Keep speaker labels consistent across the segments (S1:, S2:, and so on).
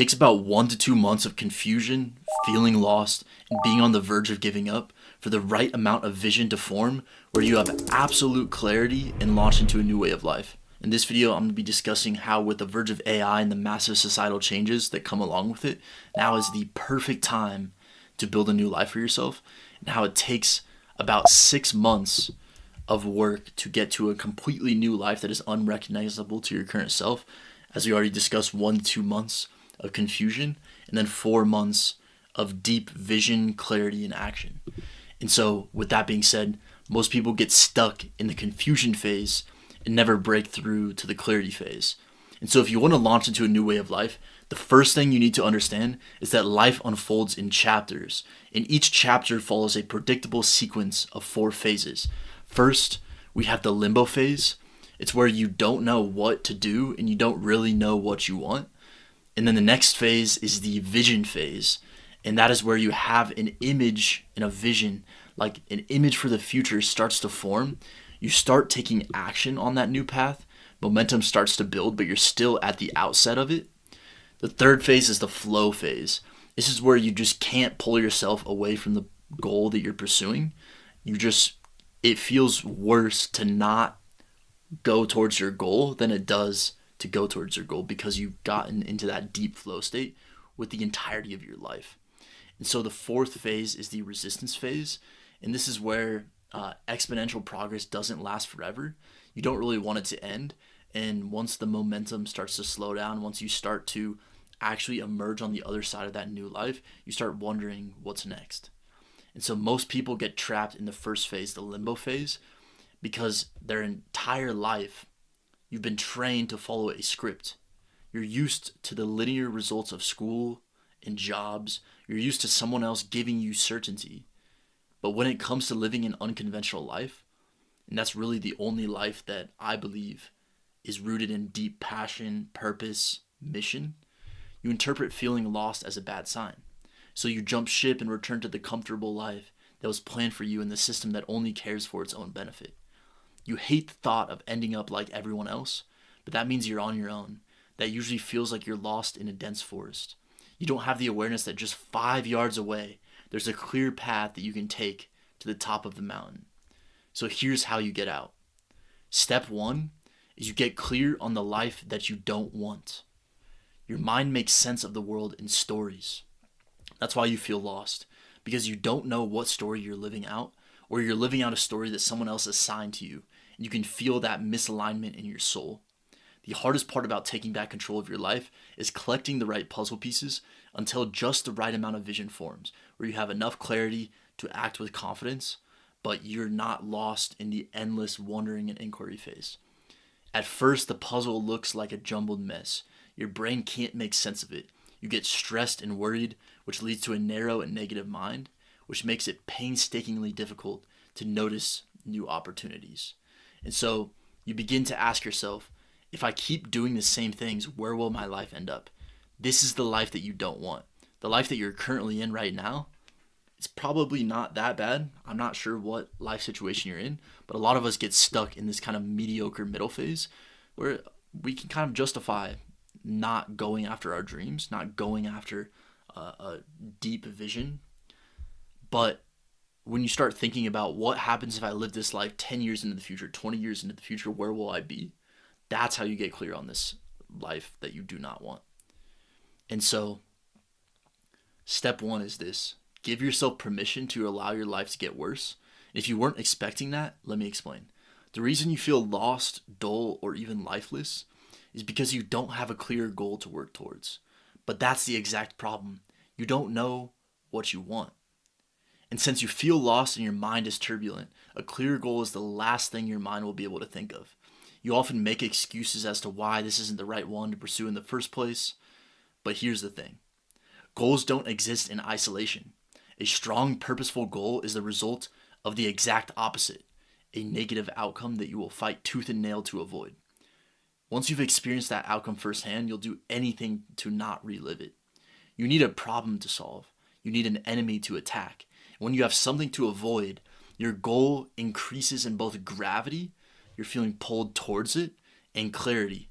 S1: takes about 1 to 2 months of confusion, feeling lost, and being on the verge of giving up for the right amount of vision to form where you have absolute clarity and launch into a new way of life. In this video, I'm going to be discussing how, with the verge of AI and the massive societal changes that come along with it, now is the perfect time to build a new life for yourself, and how it takes about 6 months of work to get to a completely new life that is unrecognizable to your current self. As we already discussed, 1 to 2 months of confusion, and then 4 months of deep vision, clarity, and action. And so, with that being said, most people get stuck in the confusion phase and never break through to the clarity phase. And so if you want to launch into a new way of life, the first thing you need to understand is that life unfolds in chapters, and each chapter follows a predictable sequence of 4 phases. First, we have the limbo phase. It's where you don't know what to do and you don't really know what you want. And then the next phase is the vision phase, and that is where you have an image and a vision, like an image for the future starts to form. You start taking action on that new path. Momentum starts to build, but you're still at the outset of it. The third phase is the flow phase. This is where you just can't pull yourself away from the goal that you're pursuing. It feels worse to not go towards your goal than it does to go towards your goal, because you've gotten into that deep flow state with the entirety of your life. And so the fourth phase is the resistance phase. And this is where exponential progress doesn't last forever. You don't really want it to end. And once the momentum starts to slow down, once you start to actually emerge on the other side of that new life, you start wondering what's next. And so most people get trapped in the first phase, the limbo phase, because their entire life you've been trained to follow a script. You're used to the linear results of school and jobs. You're used to someone else giving you certainty. But when it comes to living an unconventional life, and that's really the only life that I believe is rooted in deep passion, purpose, mission, you interpret feeling lost as a bad sign. So you jump ship and return to the comfortable life that was planned for you in the system that only cares for its own benefit. You hate the thought of ending up like everyone else, but that means you're on your own. That usually feels like you're lost in a dense forest. You don't have the awareness that just 5 yards away, there's a clear path that you can take to the top of the mountain. So here's how you get out. Step 1 is you get clear on the life that you don't want. Your mind makes sense of the world in stories. That's why you feel lost, because you don't know what story you're living out, or you're living out a story that someone else assigned to you, and you can feel that misalignment in your soul. The hardest part about taking back control of your life is collecting the right puzzle pieces until just the right amount of vision forms, where you have enough clarity to act with confidence, but you're not lost in the endless wondering and inquiry phase. At first, the puzzle looks like a jumbled mess. Your brain can't make sense of it. You get stressed and worried, which leads to a narrow and negative mind, which makes it painstakingly difficult to notice new opportunities. And so you begin to ask yourself, if I keep doing the same things, where will my life end up? This is the life that you don't want. The life that you're currently in right now, it's probably not that bad. I'm not sure what life situation you're in, but a lot of us get stuck in this kind of mediocre middle phase where we can kind of justify not going after our dreams, not going after a deep vision. But when you start thinking about what happens if I live this life 10 years into the future, 20 years into the future, where will I be? That's how you get clear on this life that you do not want. And so, step 1 is this. Give yourself permission to allow your life to get worse. If you weren't expecting that, let me explain. The reason you feel lost, dull, or even lifeless is because you don't have a clear goal to work towards. But that's the exact problem. You don't know what you want. And since you feel lost and your mind is turbulent, a clear goal is the last thing your mind will be able to think of. You often make excuses as to why this isn't the right one to pursue in the first place. But here's the thing. Goals don't exist in isolation. A strong, purposeful goal is the result of the exact opposite, a negative outcome that you will fight tooth and nail to avoid. Once you've experienced that outcome firsthand, you'll do anything to not relive it. You need a problem to solve. You need an enemy to attack. When you have something to avoid, your goal increases in both gravity, you're feeling pulled towards it, and clarity.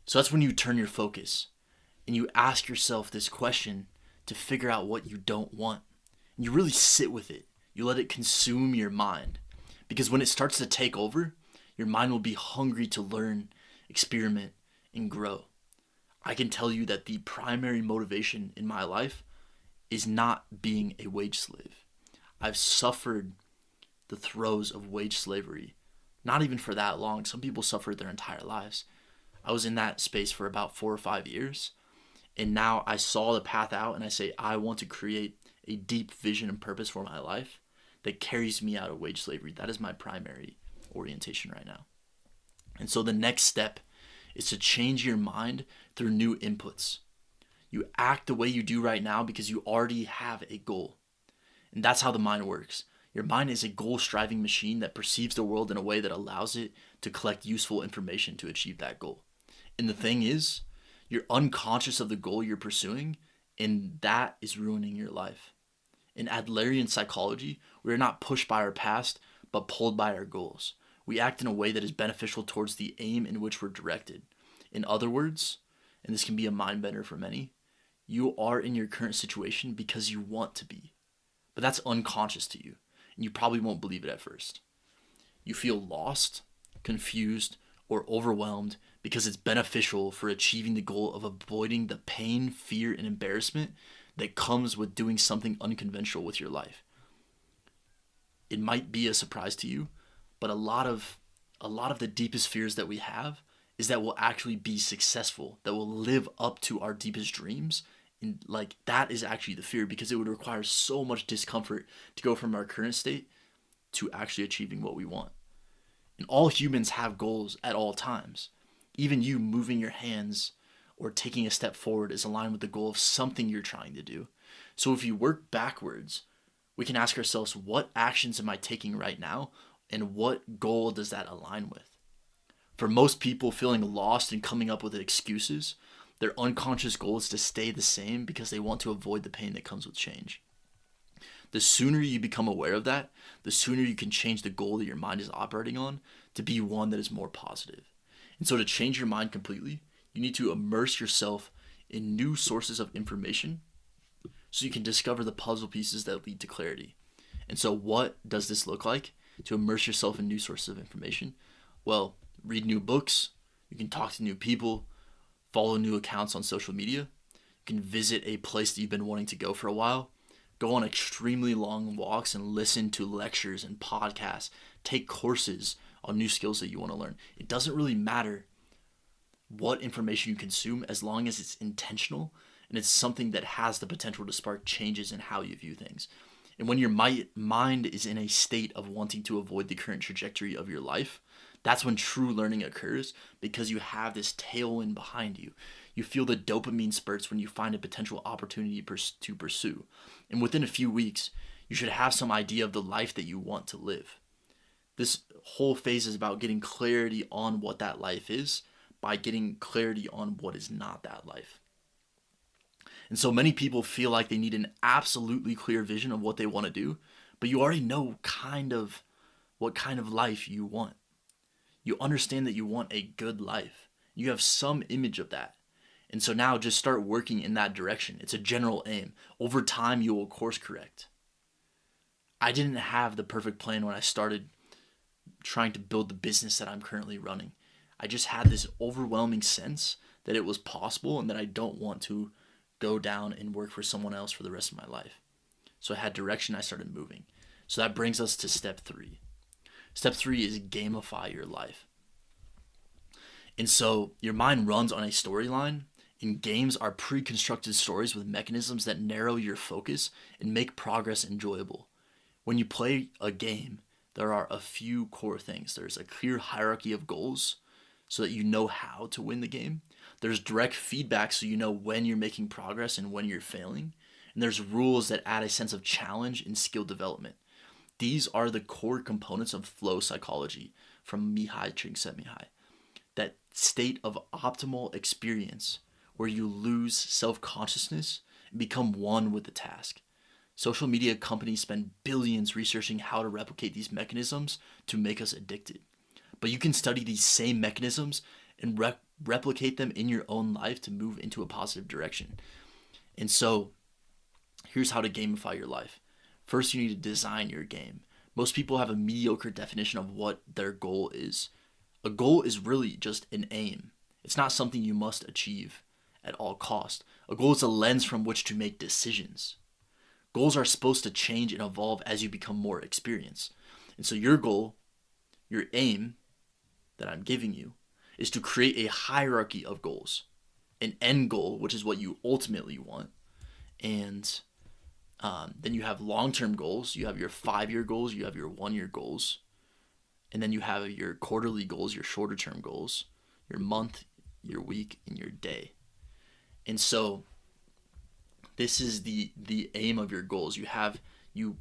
S1: So that's when you turn your focus. and you ask yourself this question to figure out what you don't want. And you really sit with it. You let it consume your mind. Because when it starts to take over, your mind will be hungry to learn, experiment, and grow. I can tell you that the primary motivation in my life is not being a wage slave. I've suffered the throes of wage slavery, not even for that long. Some people suffered their entire lives. I was in that space for about 4 or 5 years, and now I saw the path out, and I say I want to create a deep vision and purpose for my life that carries me out of wage slavery. That is my primary orientation right now. And so the next step is to change your mind through new inputs. You act the way you do right now because you already have a goal. And that's how the mind works. Your mind is a goal-striving machine that perceives the world in a way that allows it to collect useful information to achieve that goal. And the thing is, you're unconscious of the goal you're pursuing, and that is ruining your life. In Adlerian psychology, we are not pushed by our past, but pulled by our goals. We act in a way that is beneficial towards the aim in which we're directed. In other words, and this can be a mind bender for many, you are in your current situation because you want to be. But that's unconscious to you, and you probably won't believe it at first. You feel lost, confused, or overwhelmed because it's beneficial for achieving the goal of avoiding the pain, fear, and embarrassment that comes with doing something unconventional with your life. It might be a surprise to you, but a lot of the deepest fears that we have is that we'll actually be successful, that we'll live up to our deepest dreams. And like that is actually the fear, because it would require so much discomfort to go from our current state to actually achieving what we want. And all humans have goals at all times. Even you moving your hands or taking a step forward is aligned with the goal of something you're trying to do. So if you work backwards, we can ask ourselves, what actions am I taking right now? And what goal does that align with? For most people, feeling lost and coming up with excuses, their unconscious goal is to stay the same because they want to avoid the pain that comes with change. The sooner you become aware of that, the sooner you can change the goal that your mind is operating on to be one that is more positive. And so to change your mind completely, you need to immerse yourself in new sources of information so you can discover the puzzle pieces that lead to clarity. And so what does this look like to immerse yourself in new sources of information? Well, read new books, you can talk to new people, follow new accounts on social media, you can visit a place that you've been wanting to go for a while, go on extremely long walks and listen to lectures and podcasts, take courses on new skills that you want to learn. It doesn't really matter what information you consume as long as it's intentional and it's something that has the potential to spark changes in how you view things. And when your mind is in a state of wanting to avoid the current trajectory of your life, that's when true learning occurs, because you have this tailwind behind you. You feel the dopamine spurts when you find a potential opportunity to pursue. And within a few weeks, you should have some idea of the life that you want to live. This whole phase is about getting clarity on what that life is by getting clarity on what is not that life. And so many people feel like they need an absolutely clear vision of what they want to do, but you already know what kind of life you want. You understand that you want a good life. You have some image of that. And so now just start working in that direction. It's a general aim. Over time, you will course correct. I didn't have the perfect plan when I started trying to build the business that I'm currently running. I just had this overwhelming sense that it was possible and that I don't want to go down and work for someone else for the rest of my life. So I had direction, I started moving. So that brings us to step 3. Step 3 is gamify your life. And so your mind runs on a storyline, and games are pre-constructed stories with mechanisms that narrow your focus and make progress enjoyable. When you play a game, there are a few core things. There's a clear hierarchy of goals so that you know how to win the game. There's direct feedback so you know when you're making progress and when you're failing. And there's rules that add a sense of challenge and skill development. These are the core components of flow psychology from Mihaly Csikszentmihalyi. That state of optimal experience where you lose self-consciousness and become one with the task. Social media companies spend billions researching how to replicate these mechanisms to make us addicted. But you can study these same mechanisms and replicate them in your own life to move into a positive direction. And so here's how to gamify your life. First, you need to design your game. Most people have a mediocre definition of what their goal is. A goal is really just an aim. It's not something you must achieve at all cost. A goal is a lens from which to make decisions. Goals are supposed to change and evolve as you become more experienced. And so your goal, your aim that I'm giving you, is to create a hierarchy of goals. An end goal, which is what you ultimately want. And then you have long-term goals. You have your 5-year goals. You have your 1-year goals. And then you have your quarterly goals, your shorter-term goals, your month, your week, and your day. And so this is the aim of your goals. You have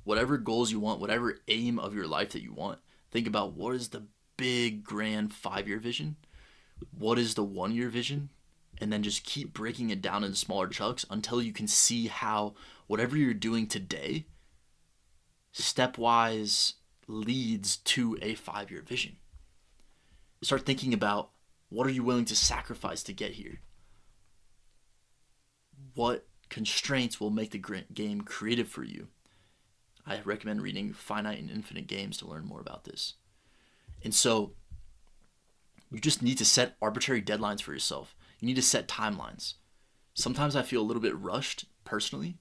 S1: whatever goals you want, whatever aim of your life that you want. Think about what is the big, grand 5-year vision? What is the 1-year vision? And then just keep breaking it down into smaller chunks until you can see how whatever you're doing today stepwise leads to a 5-year vision. Start thinking about, what are you willing to sacrifice to get here? What constraints will make the game creative for you? I recommend reading Finite and Infinite Games to learn more about this. And so you just need to set arbitrary deadlines for yourself. You need to set timelines. Sometimes I feel a little bit rushed personally,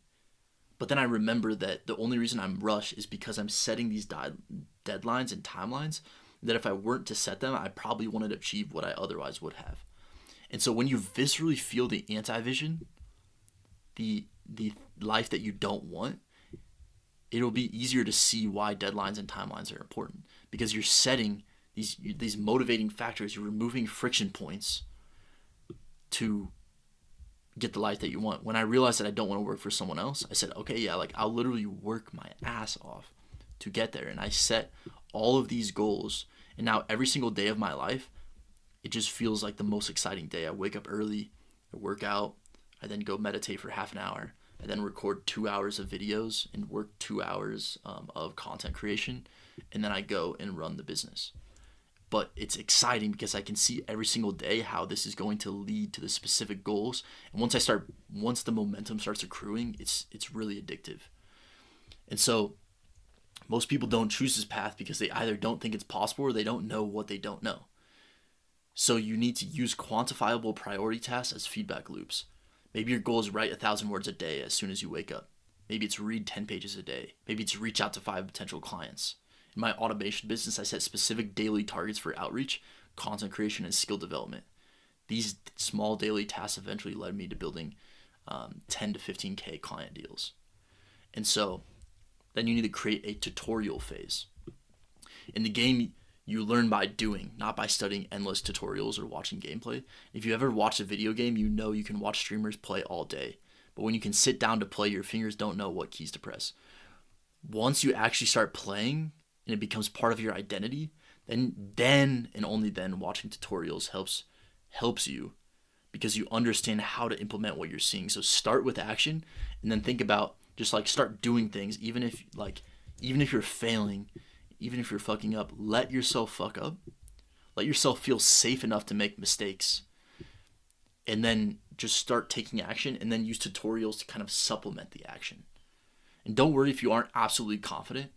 S1: but then I remember that the only reason I'm rushed is because I'm setting these deadlines and timelines that if I weren't to set them, I probably wouldn't achieve what I otherwise would have. And so when you viscerally feel the anti-vision, the life that you don't want, it'll be easier to see why deadlines and timelines are important, because you're setting these motivating factors. You're removing friction points to get the life that you want. When I realized that I don't want to work for someone else, I said, okay, yeah, like I'll literally work my ass off to get there. And I set all of these goals, and now every single day of my life, it just feels like the most exciting day. I wake up early, I work out, I then go meditate for half an hour, I then record 2 hours of videos and work 2 hours of content creation, and then I go and run the business. But it's exciting because I can see every single day how this is going to lead to the specific goals. And once the momentum starts accruing, it's really addictive. And so most people don't choose this path because they either don't think it's possible or they don't know what they don't know. So you need to use quantifiable priority tasks as feedback loops. Maybe your goal is write 1,000 words a day as soon as you wake up. Maybe it's read 10 pages a day. Maybe it's reach out to 5 potential clients. In my automation business, I set specific daily targets for outreach, content creation, and skill development. These small daily tasks eventually led me to building 10 to 15K client deals. And so then you need to create a tutorial phase. In the game, you learn by doing, not by studying endless tutorials or watching gameplay. If you ever watch a video game, you know you can watch streamers play all day. But when you can sit down to play, your fingers don't know what keys to press. Once you actually start playing, and it becomes part of your identity, then and only then watching tutorials helps you, because you understand how to implement what you're seeing. So start with action, and then think about just like start doing things, even if you're failing, even if you're fucking up, let yourself fuck up. Let yourself feel safe enough to make mistakes. And then just start taking action, and then use tutorials to kind of supplement the action. And don't worry if you aren't absolutely confident,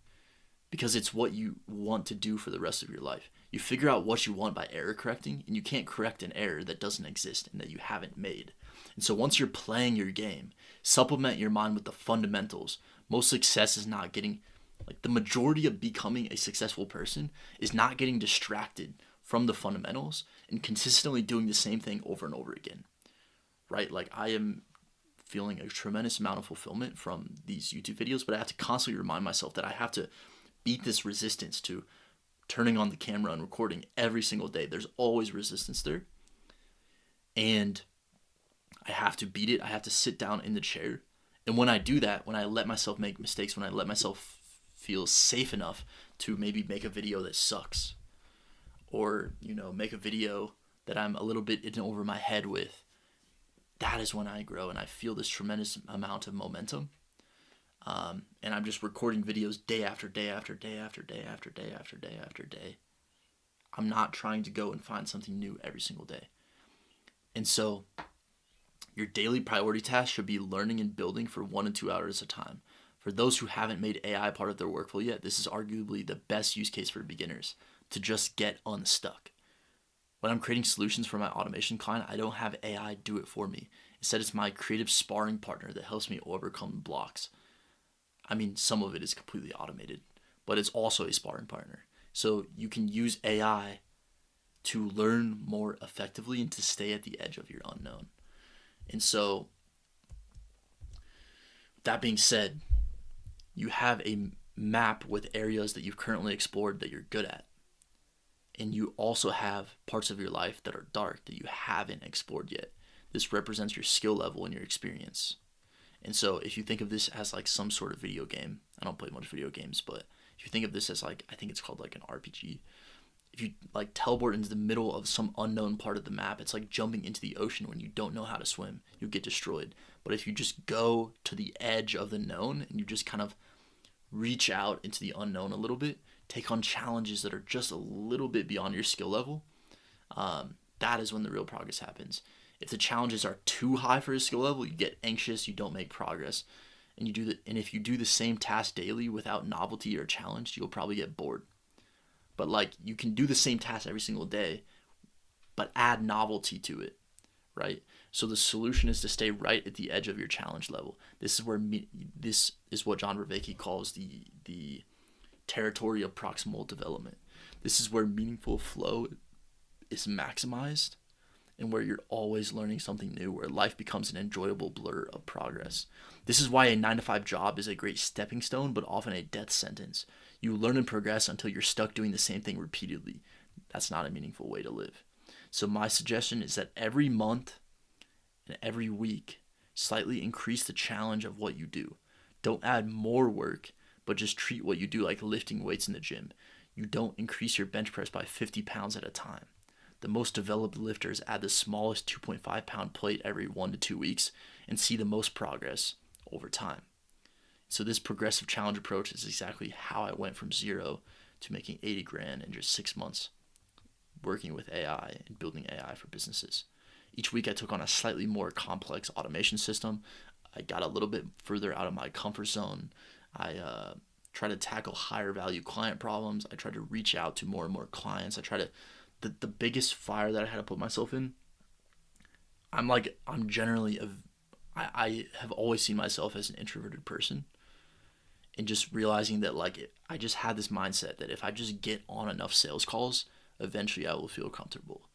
S1: because it's what you want to do for the rest of your life. You figure out what you want by error correcting, and you can't correct an error that doesn't exist and that you haven't made. And so once you're playing your game, supplement your mind with the fundamentals. Most success is not getting, like the majority of becoming a successful person is not getting distracted from the fundamentals and consistently doing the same thing over and over again, right? Like I am feeling a tremendous amount of fulfillment from these YouTube videos, but I have to constantly remind myself that I have to beat this resistance to turning on the camera and recording every single day. There's always resistance there. And I have to beat it. I have to sit down in the chair. And when I do that, when I let myself make mistakes, when I let myself feel safe enough to maybe make a video that sucks, or, make a video that I'm a little bit in over my head with, that is when I grow and I feel this tremendous amount of momentum. And I'm just recording videos day after day after day after day after day after day after day. I'm not trying to go and find something new every single day. And so your daily priority task should be learning and building for 1 to 2 hours at a time. For those who haven't made AI part of their workflow yet, this is arguably the best use case for beginners to just get unstuck. When I'm creating solutions for my automation client, I don't have AI do it for me. Instead, it's my creative sparring partner that helps me overcome blocks. I mean, some of it is completely automated, but it's also a sparring partner. So you can use AI to learn more effectively and to stay at the edge of your unknown. And so, that being said, you have a map with areas that you've currently explored that you're good at. And you also have parts of your life that are dark that you haven't explored yet. This represents your skill level and your experience. And so if you think of this as like some sort of video game, I don't play much video games, but if you think of this as like, I think it's called like an RPG. If you like teleport into the middle of some unknown part of the map, it's like jumping into the ocean when you don't know how to swim. You'll get destroyed. But if you just go to the edge of the known and you just kind of reach out into the unknown a little bit, take on challenges that are just a little bit beyond your skill level, that is when the real progress happens. If the challenges are too high for your skill level, you get anxious, you don't make progress. And if you do the same task daily without novelty or challenge, you'll probably get bored. But like you can do the same task every single day, but add novelty to it, right? So the solution is to stay right at the edge of your challenge level. This is what John Vervaeke calls the territory of proximal development. This is where meaningful flow is maximized and where you're always learning something new, where life becomes an enjoyable blur of progress. This is why a 9-to-5 job is a great stepping stone, but often a death sentence. You learn and progress until you're stuck doing the same thing repeatedly. That's not a meaningful way to live. So my suggestion is that every month and every week, slightly increase the challenge of what you do. Don't add more work, but just treat what you do like lifting weights in the gym. You don't increase your bench press by 50 pounds at a time. The most developed lifters add the smallest 2.5 pound plate every 1 to 2 weeks and see the most progress over time. So this progressive challenge approach is exactly how I went from zero to making 80 grand in just 6 months working with AI and building AI for businesses. Each week I took on a slightly more complex automation system. I got a little bit further out of my comfort zone. I try to tackle higher value client problems. I try to reach out to more and more clients. The biggest fire that I had to put myself in, I have always seen myself as an introverted person, and just realizing that I just had this mindset that if I just get on enough sales calls, eventually I will feel comfortable.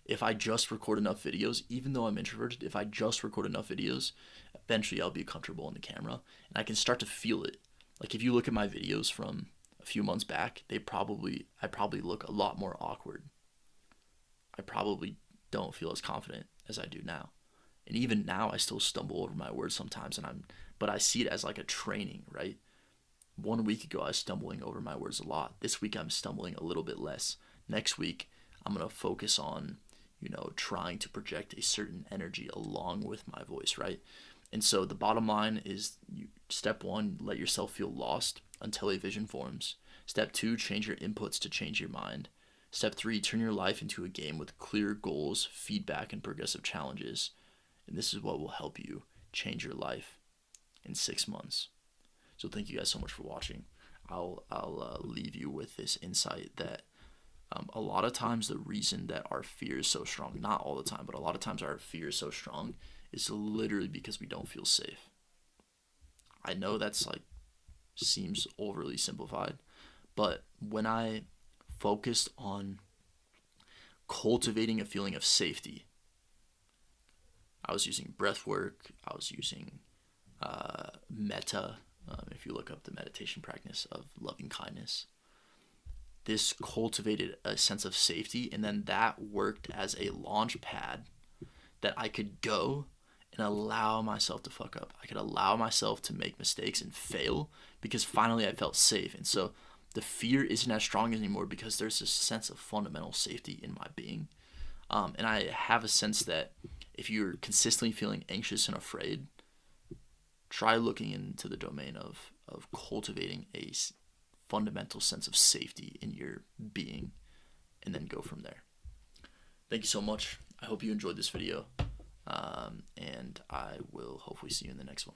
S1: If I just record enough videos, even though I'm introverted, if I just record enough videos, eventually I'll be comfortable in the camera and I can start to feel it. Like if you look at my videos from a few months back, I probably look a lot more awkward. I probably don't feel as confident as I do now. And even now I still stumble over my words sometimes, but I see it as like a training, right? 1 week ago I was stumbling over my words a lot. This week I'm stumbling a little bit less. Next week I'm going to focus on, trying to project a certain energy along with my voice, right? And so the bottom line is step 1, let yourself feel lost until a vision forms. Step 2, change your inputs to change your mind. Step 3, turn your life into a game with clear goals, feedback, and progressive challenges. And this is what will help you change your life in 6 months. So thank you guys so much for watching. I'll leave you with this insight that a lot of times the reason that our fear is so strong, not all the time, but a lot of times our fear is so strong is literally because we don't feel safe. I know that's seems overly simplified, but when I focused on cultivating a feeling of safety, I was using breath work, I was using metta, if you look up the meditation practice of loving kindness. This cultivated a sense of safety, and then that worked as a launch pad that I could go and allow myself to fuck up. I could allow myself to make mistakes and fail because finally I felt safe. And so the fear isn't as strong anymore because there's this sense of fundamental safety in my being. And I have a sense that if you're consistently feeling anxious and afraid, try looking into the domain of cultivating a fundamental sense of safety in your being, and then go from there. Thank you so much. I hope you enjoyed this video, and I will hopefully see you in the next one.